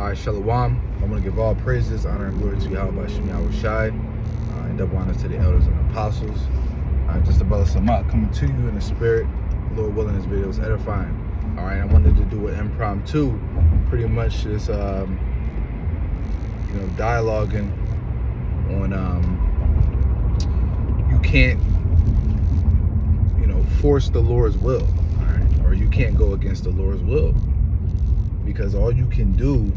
Shalom. I want to give all praises, honor, and glory to Yahweh Shem Yahweh Shai, and double honor to the elders and apostles. Just about Samat coming to you in the spirit. Lord willing, this video is edifying. All right, I wanted to do an impromptu, pretty much just dialoguing on you can't force the Lord's will, all right, or you can't go against the Lord's will, because all you can do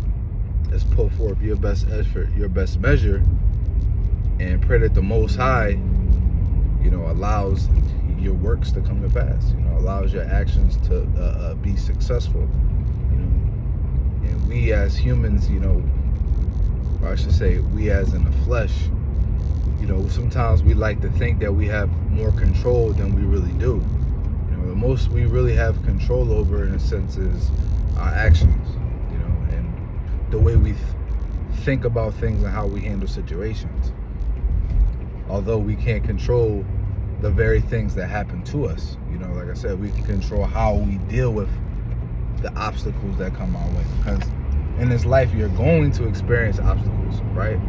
is put forth your best effort, your best measure, and pray that the Most High, allows your works to come to pass, allows your actions to be successful, and we as humans, or I should say we as in the flesh, sometimes we like to think that we have more control than we really do. The most we really have control over, in a sense, is our actions, and the way we think about things and how we handle situations. Although we can't control the very things that happen to us, like I said, we can control how we deal with the obstacles that come our way. Because in this life, you're going to experience obstacles, right?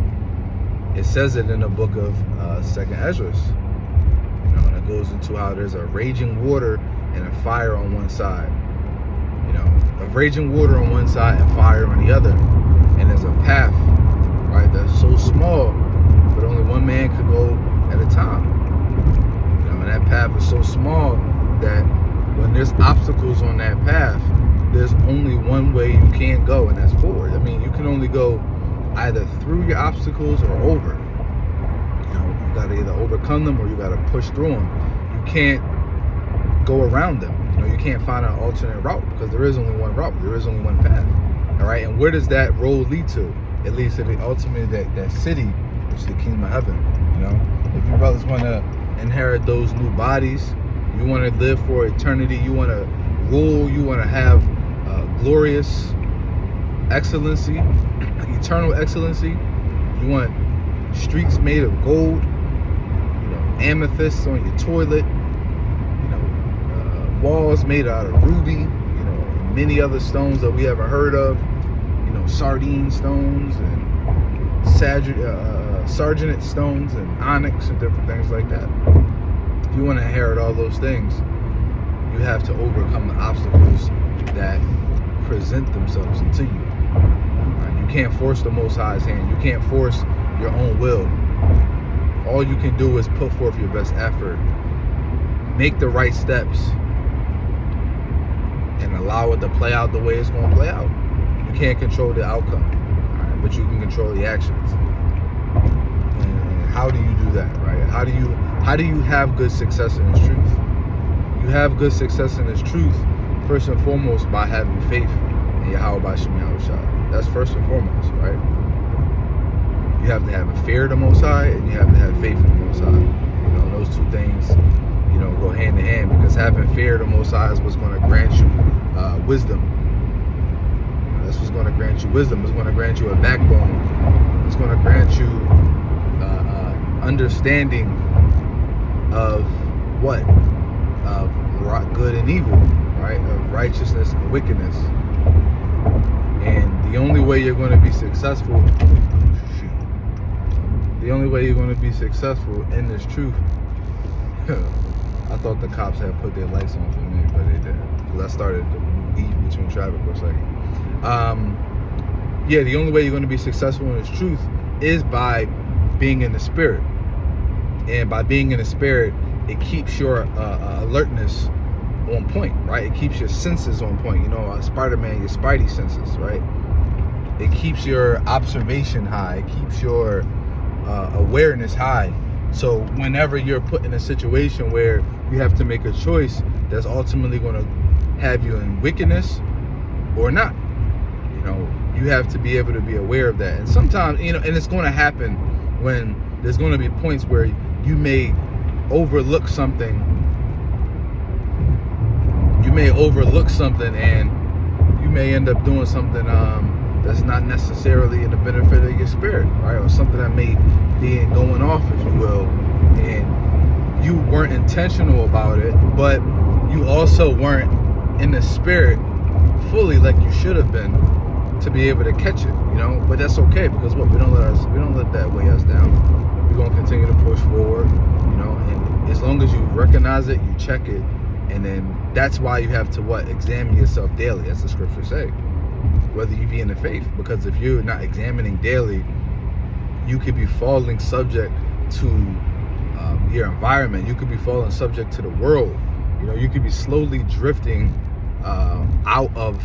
It says it in the book of 2nd Esdras, and it goes into how there's a raging water and a fire on one side, a raging water on one side and fire on the other, and there's a path, right, that's so small, but only one man could go at a time, and that path is so small that when there's obstacles on that path, there's only one way you can't go, and that's forward. I mean, you can only go either through your obstacles or over. You got to either overcome them or you got to push through them. You can't go around them. You can't find an alternate route, because there is only one route. There is only one path. All right, and where does that road lead to? It leads to the ultimate, that city, which is the kingdom of heaven. If you brothers want to inherit those new bodies, you want to live for eternity, you want to rule, you want to have glorious excellency, eternal excellency, you want streets made of gold, amethysts on your toilet, walls made out of ruby, many other stones that we haven't heard of, sardine stones and sargent stones and onyx and different things like that. If you want to inherit all those things, you have to overcome the obstacles that present themselves to you. You can't force the Most High's hand. You can't force your own will. All you can do is put forth your best effort, make the right steps, and allow it to play out the way it's going to play out. You can't control the outcome, right? But you can control the actions. And how do you do that, right? How do you have good success in this truth? You have good success in this truth first and foremost by having faith in Yahweh Shem Yahweh Shai. That's first and foremost, right? You have to have a fear of the Most High, and you have to have faith in the Most High. Those two things, go hand in hand, because having fear of the Most High is what's going to grant you wisdom. That's what's going to grant you wisdom. It's going to grant you a backbone. It's going to grant you understanding of what? Of good and evil, right? Of righteousness and wickedness. And the only way you're going to be successful, the only way you're going to be successful in this truth, I thought the cops had put their lights on for me, but they didn't, because I started to weave between traffic for a second. The only way you're going to be successful in this truth is by being in the spirit. And by being in the spirit, it keeps your alertness on point, right? It keeps your senses on point. Spider-Man, your spidey senses, right? It keeps your observation high. It keeps your awareness high. So whenever you're put in a situation where you have to make a choice that's ultimately going to have you in wickedness or not, you have to be able to be aware of that. And sometimes, and it's going to happen when there's going to be points where you may overlook something. And you may end up doing something that's not necessarily in the benefit of your spirit, right? Or something that may be going off, if you will, and you weren't intentional about it, but you also weren't in the spirit fully like you should have been to be able to catch it, you know. But that's okay, because what, we don't let that weigh us down. We're gonna continue to push forward, you know. And as long as you recognize it, you check it, and then that's why you have to examine yourself daily, as the scriptures say, whether you be in the faith. Because if you're not examining daily, you could be falling subject to your environment. You could be falling subject to the world. You know, you could be slowly drifting out of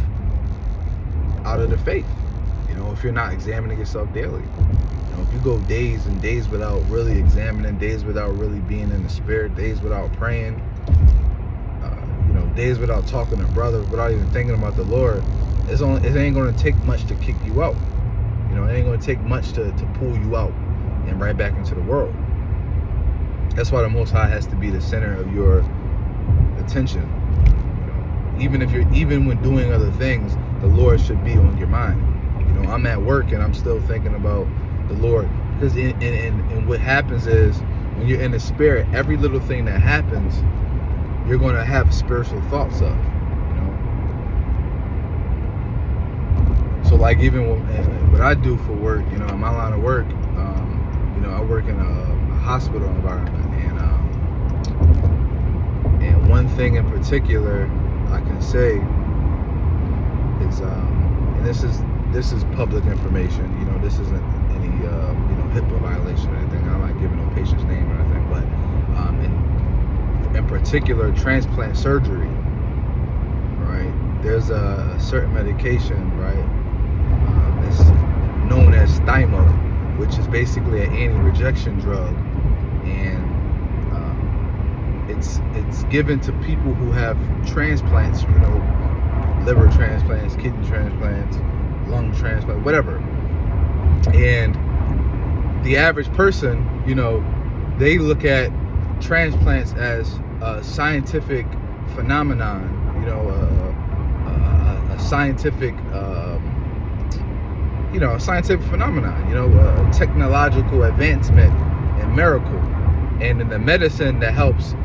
the faith, you know, if you're not examining yourself daily. You know, if you go days and days without really examining, days without really being in the spirit, days without praying, you know, days without talking to brothers, without even thinking about the Lord, it ain't going to take much to kick you out. You know, it ain't going to take much to pull you out and right back into the world. That's why the Most High has to be the center of your attention. You know, even when doing other things, the Lord should be on your mind. You know, I'm at work and I'm still thinking about the Lord, because and what happens is, when you're in the spirit, every little thing that happens, you're going to have spiritual thoughts of. You know, so like even what I do for work, you know, in my line of work, you know, I work in a hospital environment, and one thing in particular I can say is, and this is public information. You know, this isn't any you know, HIPAA violation or anything. I'm not giving no patient's name or anything, but in particular, transplant surgery. Right? There's a certain medication, right? It's known as Stymo, which is basically an anti-rejection drug, and it's given to people who have transplants, you know, liver transplants, kidney transplants, lung transplant, whatever. And the average person, you know, they look at transplants as a scientific phenomenon, you know, a scientific, you know, a scientific phenomenon, you know, a technological advancement and miracle, and in the medicine that helps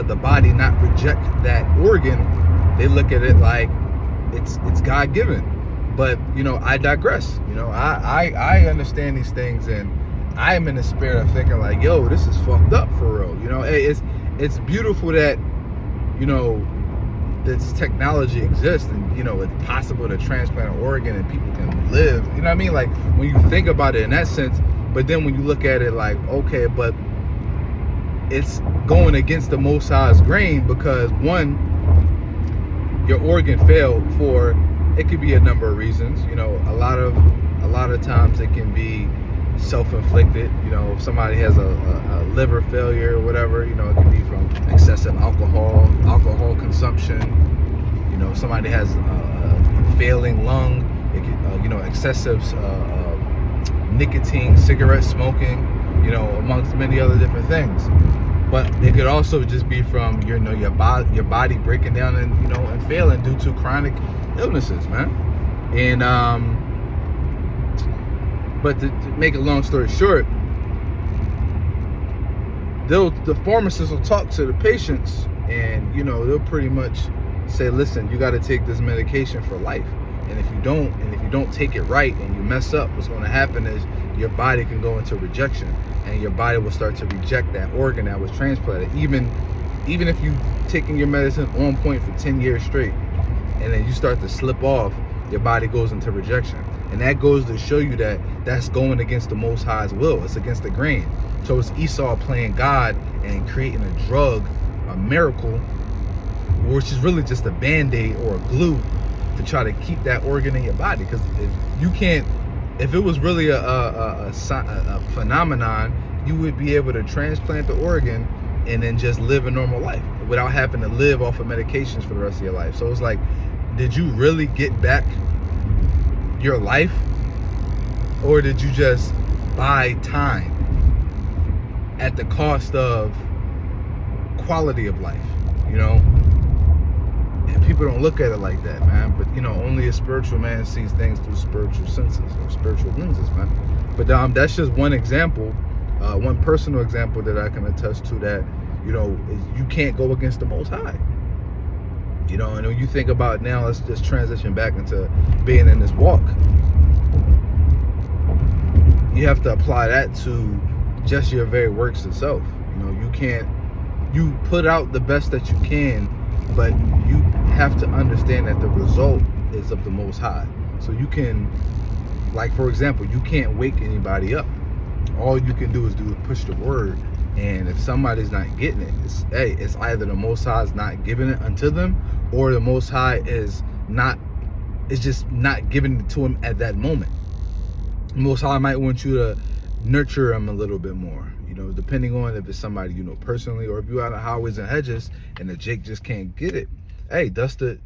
the body not reject that organ, they look at it like it's God-given. But, you know, I digress. You know, I understand these things, and I am in the spirit of thinking like, yo, this is fucked up for real. You know, it's beautiful that, you know, this technology exists, and, you know, it's possible to transplant an organ and people can live. You know what I mean? Like, when you think about it in that sense, but then when you look at it like, okay, but it's going against the Most High's grain, because one, your organ failed for, it could be a number of reasons. You know, a lot of times it can be self-inflicted. You know, if somebody has a liver failure or whatever, you know, it can be from excessive alcohol consumption. You know, if somebody has a failing lung, it can, you know, excessive nicotine, cigarette smoking, you know, amongst many other different things. But it could also just be from your body breaking down and, you know, and failing due to chronic illnesses, man. And but to make a long story short, the pharmacist will talk to the patients, and, you know, they'll pretty much say, listen, you got to take this medication for life, and if you don't take it right and you mess up, what's going to happen is your body can go into rejection, and your body will start to reject that organ that was transplanted, even if you've taken your medicine on point for 10 years straight, and then you start to slip off, your body goes into rejection. And that goes to show you that that's going against the Most High's will. It's against the grain. So it's Esau playing God and creating a drug, a miracle, which is really just a band-aid or a glue to try to keep that organ in your body. Because if it was really a phenomenon, you would be able to transplant the organ and then just live a normal life without having to live off of medications for the rest of your life. So it's like, did you really get back your life, or did you just buy time at the cost of quality of life? You know, and people don't look at it like that, man. But, you know, only a spiritual man sees things through spiritual senses or spiritual lenses, man. But that's just one example, one personal example that I can attest to, that, you know, you can't go against the Most High. You know, and when you think about now, let's just transition back into being in this walk. You have to apply that to just your very works itself. You know, you put out the best that you can, but you have to understand that the result is of the Most High. So you can, like, for example, you can't wake anybody up. All you can do is push the word. And if somebody's not getting it, it's either the Most High is not giving it unto them, or the Most High is just not giving it to them at that moment. The Most High might want you to nurture them a little bit more, you know, depending on if it's somebody you know personally, or if you're out of highways and hedges and the Jake just can't get it. Hey, that's the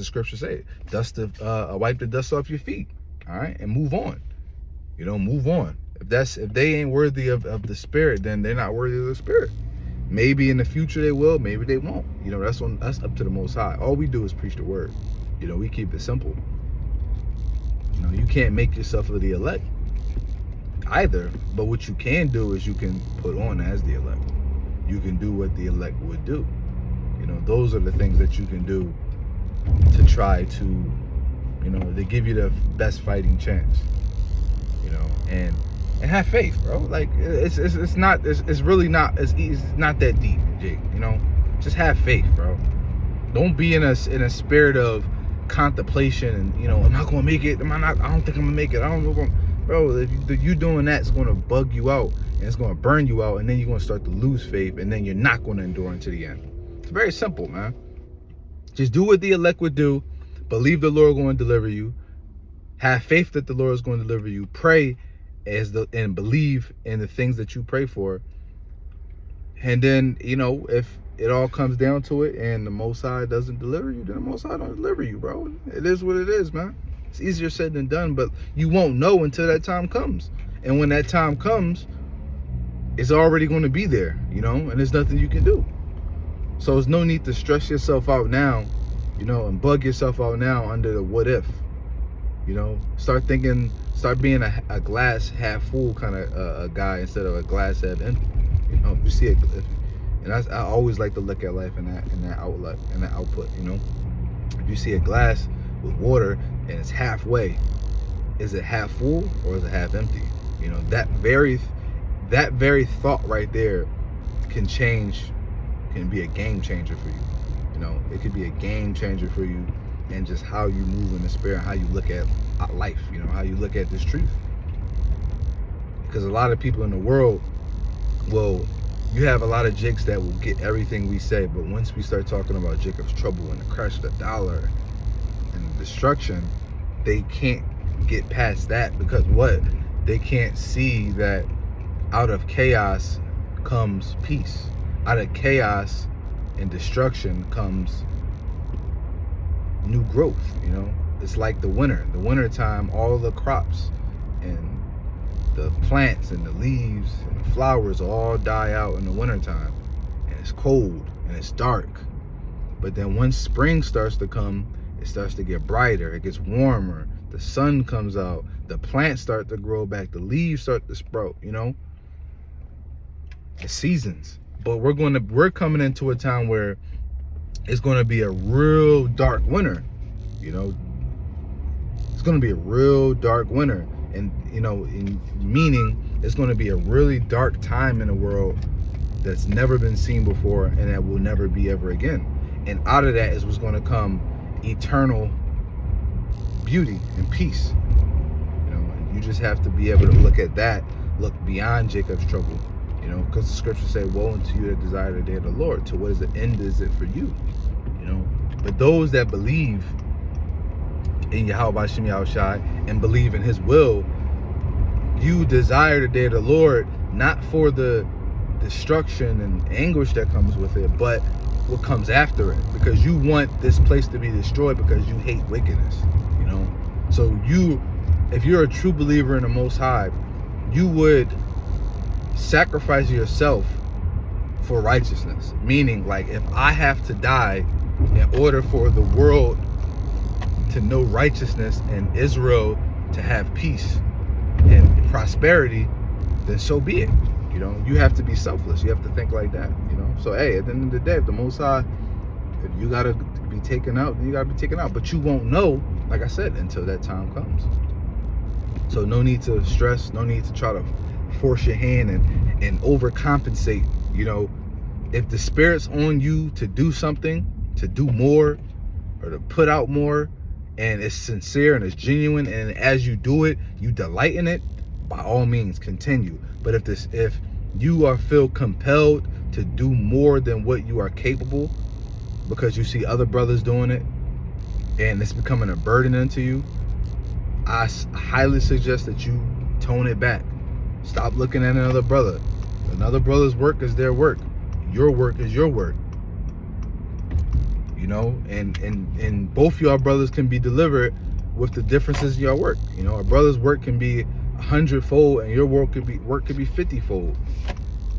scripture say, wipe the dust off your feet, all right, and move on. You know, move on. If they ain't worthy of the Spirit, then they're not worthy of the Spirit. Maybe in the future they will, maybe they won't. You know, that's up to the Most High. All we do is preach the word. You know, we keep it simple. You know, you can't make yourself of the elect either, but what you can do is you can put on as the elect. You can do what the elect would do. You know, those are the things that you can do to try to, you know, they give you the best fighting chance. You know, and have faith, bro. Like, it's really not as easy. It's not that deep, Jake. You know, just have faith, bro. Don't be in a spirit of contemplation and, you know, am I gonna make it? Am I not? I don't think I'm gonna make it. I don't know. Bro, if you doing that, it's gonna bug you out and it's gonna burn you out, and then you're gonna start to lose faith, and then you're not gonna endure until the end. It's very simple, man. Just do what the elect would do. Believe the Lord is going to deliver you. Have faith that the Lord is going to deliver you. Pray and believe in the things that you pray for. And then, you know, if it all comes down to it and the Most High doesn't deliver you, then the Most High don't deliver you, bro. It is what it is, man. It's easier said than done, but you won't know until that time comes. And when that time comes, it's already going to be there, you know, and there's nothing you can do. So there's no need to stress yourself out now, you know, and bug yourself out now under the what if. You know, start being a glass half full kind of a guy instead of a glass half empty. You know, you see it, and I always like to look at life in that outlet and that output. You know, if you see a glass with water and it's halfway, is it half full or is it half empty? You know, that very thought right there can be a game changer for you. You know, it could be a game changer for you. And just how you move in the spirit, how you look at life, you know, how you look at this truth. Because a lot of people in the world, well, you have a lot of Jakes that will get everything we say, but once we start talking about Jacob's trouble and the crash of the dollar and the destruction, they can't get past that, because what? They can't see that out of chaos comes peace. Out of chaos and destruction comes new growth. You know, it's like the winter time, all the crops and the plants and the leaves and the flowers all die out in the winter time, and it's cold and it's dark. But then once spring starts to come, it starts to get brighter, it gets warmer, the sun comes out, the plants start to grow back, the leaves start to sprout. You know, it's seasons. But we're coming into a time where it's going to be a real dark winter. You know, it's going to be a real dark winter, and, you know, meaning it's going to be a really dark time in the world that's never been seen before, and that will never be ever again. And out of that is what's going to come eternal beauty and peace. You know, and you just have to be able to look at that, look beyond Jacob's trouble. You know, because the scriptures say, woe unto you that desire the day of the Lord. To what is the end is it for you? You know, but those that believe in Yahweh Shem Yahushai and believe in his will, you desire the day of the Lord, not for the destruction and anguish that comes with it, but what comes after it, because you want this place to be destroyed because you hate wickedness. You know, so if you're a true believer in the Most High, you would sacrifice yourself for righteousness. Meaning, like, if I have to die in order for the world to know righteousness and Israel to have peace and prosperity, then so be it. You know, you have to be selfless. You have to think like that. You know, so hey, at the end of the day, if the Most High, if you gotta be be taken out, then you gotta be taken out. But you won't know, like I said, until that time comes. So no need to stress, no need to try to force your hand and overcompensate. You know, if the Spirit's on you to do something, to do more, or to put out more, and it's sincere and it's genuine, and as you do it, you delight in it, by all means continue. But if you feel compelled to do more than what you are capable because you see other brothers doing it and it's becoming a burden into you, I highly suggest that you tone it back. Stop looking at another brother. Another brother's work is their work. Your work is your work. You know, and both y'all brothers can be delivered with the differences in your work. You know, a brother's work can be 100-fold and your work could be 50-fold.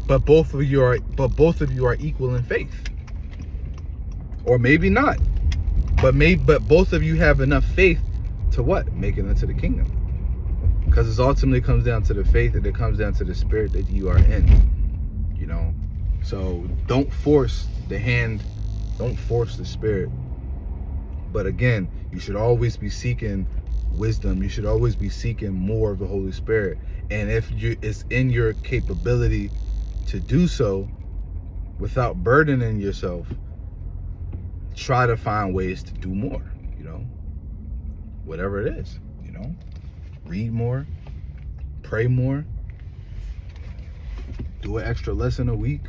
But both of you are equal in faith. Or maybe not. But both of you have enough faith to what? Make it into the kingdom. Because it ultimately comes down to the faith, and it comes down to the spirit that you are in. You know? So don't force the hand, don't force the spirit. But again, you should always be seeking wisdom. You should always be seeking more of the Holy Spirit. And if it's in your capability to do so without burdening yourself, try to find ways to do more, you know, whatever it is, you know, read more, pray more, do an extra lesson a week,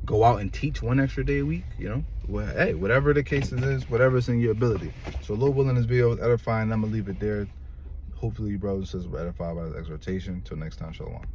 go out and teach one extra day a week, you know. Well, hey, whatever the case is, whatever's in your ability. So Lord willing, this video is edifying. I'm gonna leave it there. Hopefully you brothers and sisters were edified by this exhortation. Till next time, shalom.